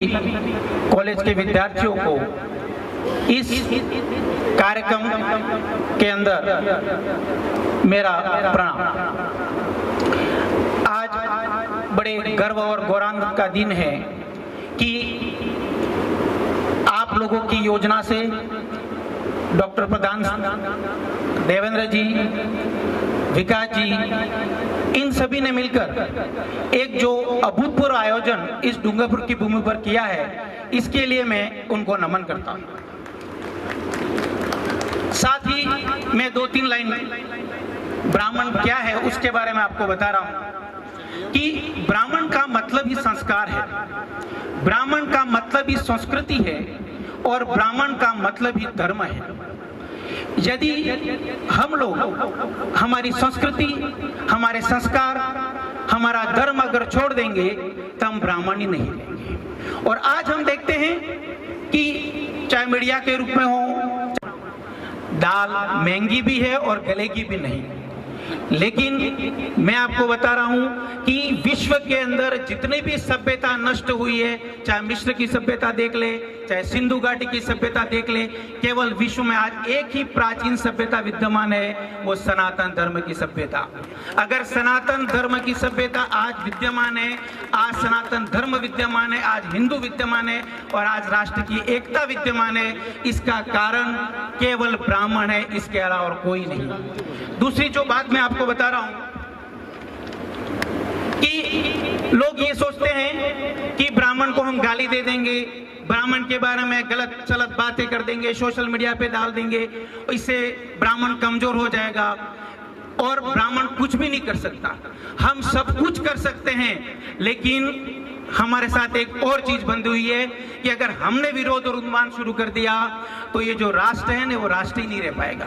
College के विद्यार्थियों को इस कार्यक्रम के अंदर मेरा प्रणाम। आज बड़े गर्व और गौरवान्वित का दिन है कि आप लोगों की योजना से डॉक्टर प्रधान देवेंद्र जी, विकास जी, इन सभी ने मिलकर एक जो अभूतपूर्व आयोजन इस डूंगरपुर की भूमि पर किया है, इसके लिए मैं उनको नमन करता हूं। साथ ही मैं 2-3 लाइन ब्राह्मण क्या है उसके बारे में आपको बता रहा हूं कि ब्राह्मण का मतलब ही संस्कार है, ब्राह्मण का मतलब ही संस्कृति है और ब्राह्मण का मतलब ही धर्म है। यदि हम लोग हमारी संस्कृति, हमारे संस्कार, हमारा धर्म अगर छोड़ देंगे तो हम ब्राह्मण ही नहीं रहेंगे। और आज हम देखते हैं कि चाहे मीडिया के रूप में हो, दाल महंगी भी है और गलेगी भी नहीं, लेकिन मैं आपको बता रहा हूं कि विश्व के अंदर जितनी भी सभ्यता नष्ट हुई है, चाहे मिस्र की सभ्यता देख ले, चाहे सिंधु घाटी की सभ्यता देख ले, केवल विश्व में आज एक ही प्राचीन सभ्यता विद्यमान है, वो सनातन धर्म की सभ्यता। अगर सनातन धर्म की सभ्यता आज विद्यमान है, आज सनातन धर्म विद्यमान है, आज हिंदू विद्यमान है और आज राष्ट्र की एकता विद्यमान है, इसका कारण केवल ब्राह्मण है, इसके अलावा और कोई नहीं। दूसरी जो बात मैं आपको बता रहा हूं कि लोग ये सोचते हैं कि ब्राह्मण को हम गाली दे देंगे, ब्राह्मण के बारे में गलत सलत बातें कर देंगे, सोशल मीडिया पे डाल देंगे, इससे ब्राह्मण कमजोर हो जाएगा और ब्राह्मण कुछ भी नहीं कर सकता। हम सब कुछ कर सकते हैं, लेकिन हमारे साथ एक और चीज बंधी हुई है कि अगर हमने विरोध और उन्मान शुरू कर दिया तो ये जो राष्ट्र है ना, वो राष्ट्र ही नहीं रह पाएगा।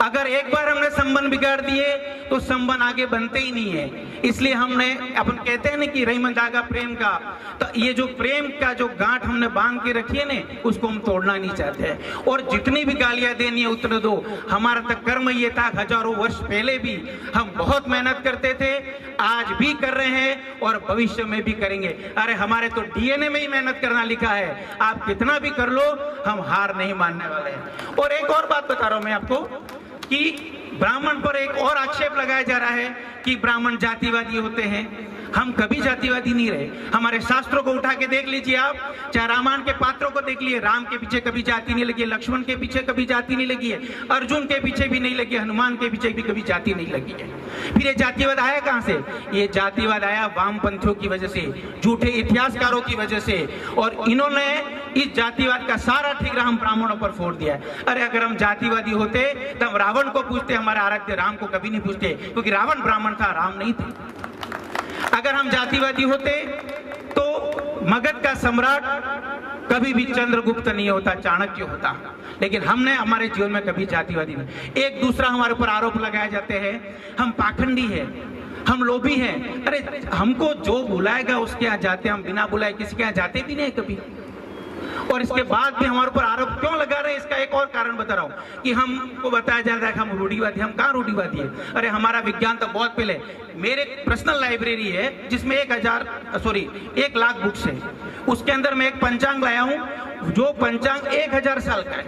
अगर एक बार हमने संबंध बिगाड़ दिए तो संबंध आगे बनते ही नहीं है। इसलिए हमने, अपन कहते हैं ना कि रहीमन धागा प्रेम का, तो ये जो प्रेम का जो गांठ हमने बांध के रखी है ना, उसको हम तोड़ना नहीं चाहते। और जितनी भी गालियां देनी है उतने दो। हमारा तक कर्म ये था, हजारों वर्ष पहले भी हम बहुत मेहनत करते थे, आज भी कर रहे हैं और भविष्य में भी करेंगे। अरे हमारे तो डीएनए में ही मेहनत करना लिखा है, आप कितना भी कर लो, हम हार नहीं मानने वाले हैं। और एक और बात बता रहा हूं मैं आपको कि ब्राह्मण पर एक और आक्षेप लगाया जा रहा है कि ब्राह्मण जातिवादी होते हैं। हम कभी जातिवादी नहीं रहे। हमारे शास्त्रों को उठा के देख लीजिए आप, चाहे रामायण के पात्रों को देख लिए, राम के पीछे कभी जाति नहीं लगी है, लक्ष्मण के पीछे कभी जाति नहीं लगी है, अर्जुन के पीछे भी नहीं लगी, हनुमान के पीछे भी कभी जाति नहीं लगी है। फिर ये जातिवाद आया कहां से? ये जातिवाद आया वामपंथियों की वजह से, झूठे इतिहासकारों की वजह से, और इन्होंने इस जातिवाद का सारा ठिकरा हम ब्राह्मणों पर फोड़ दिया है। अरे अगर हम जातिवादी होते तो हम रावण को पूछते, हमारे आराध्य राम को कभी नहीं पूछते, क्योंकि रावण ब्राह्मण था, राम नहीं था। अगर हम जातिवादी होते तो मगध का सम्राट कभी भी चंद्रगुप्त नहीं होता, चाणक्य होता। लेकिन हमने हमारे जीवन में कभी जातिवादी नहीं। एक दूसरा हमारे ऊपर आरोप लगाए जाते हैं, हम पाखंडी हैं, हम लोभी हैं। अरे हमको जो बुलाएगा उसके यहाँ जाते, हम बिना बुलाए किसी के यहाँ जाते भी नहीं कभी। और इसके बाद भी हमारे ऊपर आरोप क्यों लगा रहे हैं, इसका एक और कारण बता रहा हूं कि हमको बताया जा रहा है कि हम रूढ़िवादी। हम कहाँ रूढ़िवादी है? अरे हमारा विज्ञान तो बहुत पहले, मेरे पर्सनल लाइब्रेरी है जिसमें 1 लाख बुक्स है, उसके अंदर मैं एक पंचांग लाया हूं, जो पंचांग 1000 साल का है।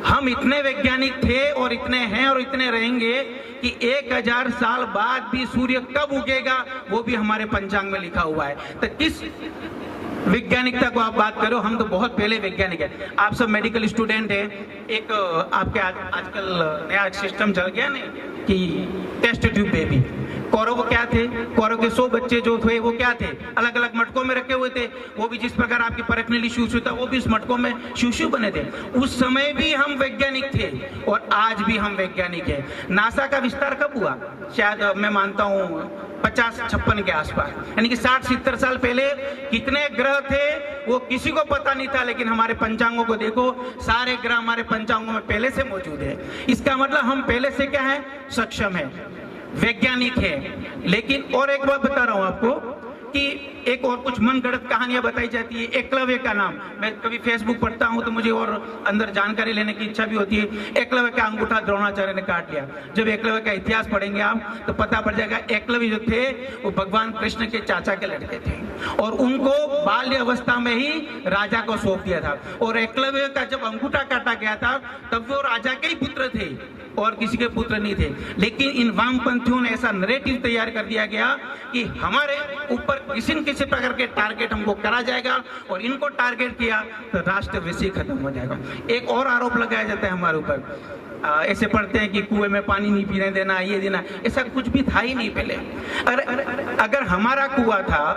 हम इतने वैज्ञानिक थे और इतने हैं और इतने रहेंगे कि 1000 साल बाद भी सूर्य कब उगेगा वो भी हमारे पंचांग में लिखा हुआ है। तो किस वैज्ञानिकता को आप बात करो, हम तो बहुत पहले वैज्ञानिक है। आप सब मेडिकल स्टूडेंट है, एक आपके आजकल नया सिस्टम चल गया नहीं कि टेस्ट ट्यूब बेबी। कौरव क्या थे? कौरव के 100 बच्चे जो थे वो क्या थे? अलग अलग मटकों में रखे हुए थे। वो भी जिस प्रकार आपकी परखनेली शिशु था, वो भी उस मटकों में शिशु बने थे। उस समय भी हम वैज्ञानिक थे और आज भी हम वैज्ञानिक है। नासा का विस्तार कब हुआ? शायद मैं मानता हूँ 50-56 के आसपास, यानी कि 60-70 साल पहले। कितने ग्रह थे वो किसी को पता नहीं था, लेकिन हमारे पंचांगों को देखो, सारे ग्रह हमारे पंचांगों में पहले से मौजूद है। इसका मतलब हम पहले से क्या है? सक्षम है, वैज्ञानिक है। लेकिन और एक बात बता रहा हूं आपको कि एक और कुछ मन गढ़ंत कहानियां बताई जाती है। एकलव्य का नाम, मैं कभी फेसबुक पढ़ता हूं तो मुझे और अंदर जानकारी लेने की इच्छा भी होती है। एकलव्य का अंगूठा द्रोणाचार्य ने काट लिया। जब एकलव्य का इतिहास पढ़ेंगे आप तो पता पड़ जाएगा एकलव्य जो थे वो भगवान कृष्ण के चाचा के लड़के थे और उनको बाल्य अवस्था में ही राजा को सौंप दिया था। और एकलव्य का जब अंगूठा काटा गया था तब वो राजा के ही पुत्र थे और किसी के पुत्र नहीं थे। लेकिन इन वामपंथियों ने ऐसा नैरेटिव तैयार कर दिया गया कि हमारे ऊपर किसी न किसी प्रकार के टारगेट हमको करा जाएगा और इनको टारगेट किया तो राष्ट्र वैसे ही खत्म हो जाएगा। एक और आरोप लगाया जाता है हमारे ऊपर, ऐसे पढ़ते हैं कि कुएं में पानी नहीं पीने देना, ये देना, ऐसा कुछ भी था ही नहीं पहले। अगर हमारा कुआं था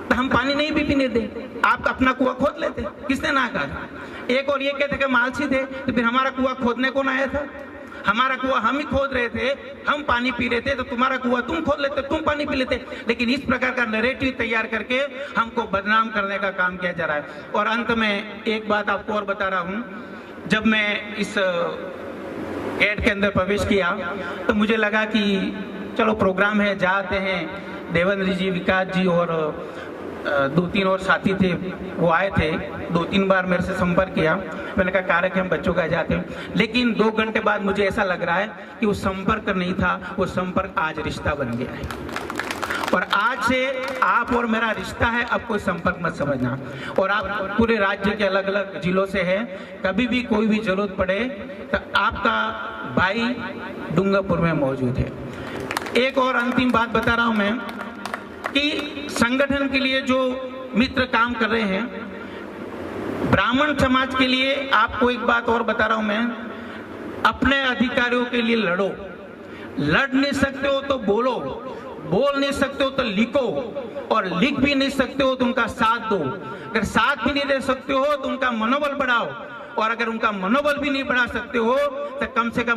तो हम पानी नहीं भी पीने दे, आप अपना कुआं खोद लेते, किसने ना कहा। एक और ये कहते कि हम आलसी थे तो फिर हमारा कुआं खोदने कौन आया था? हमारा कुआं हम ही खोद रहे थे, हम पानी पी रहे थे, तो तुम्हारा कुआं तुम खोद लेते, तुम पानी पी लेते। लेकिन इस प्रकार का नैरेटिव तैयार करके हमको बदनाम करने का काम किया जा रहा है। और अंत में एक बात आपको और बता रहा हूं, जब मैं इस गेट के अंदर प्रवेश किया तो मुझे लगा कि चलो प्रोग्राम है, जाते हैं। देवेंद्र जी, विकास जी और 2-3 और साथी थे, वो आए थे। 2-3 बार मेरे से संपर्क किया, मैंने कहा कार्यक्रम बच्चों का जाते हैं। लेकिन 2 घंटे बाद मुझे ऐसा लग रहा है कि वो संपर्क नहीं था, वो संपर्क आज रिश्ता बन गया है। और आज से आप और मेरा रिश्ता है, अब कोई संपर्क मत समझना। और आप पूरे राज्य के अलग अलग जिलों से हैं, कभी भी कोई भी जरूरत पड़े तो आपका भाई डूंगरपुर में मौजूद है। एक और अंतिम बात बता रहा हूं मैं कि संगठन के लिए जो मित्र काम कर रहे हैं, ब्राह्मण समाज के लिए आपको एक बात और बता रहा हूं मैं, अपने अधिकारियों के लिए लड़ो। लड़ नहीं सकते हो तो बोलो, बोल नहीं सकते हो तो लिखो, और लिख भी नहीं सकते हो तो उनका साथ दो। अगर साथ भी नहीं दे सकते हो तो उनका मनोबल बढ़ाओ, और अगर उनका मनोबल भी नहीं बढ़ा सकते हो तो कम से कम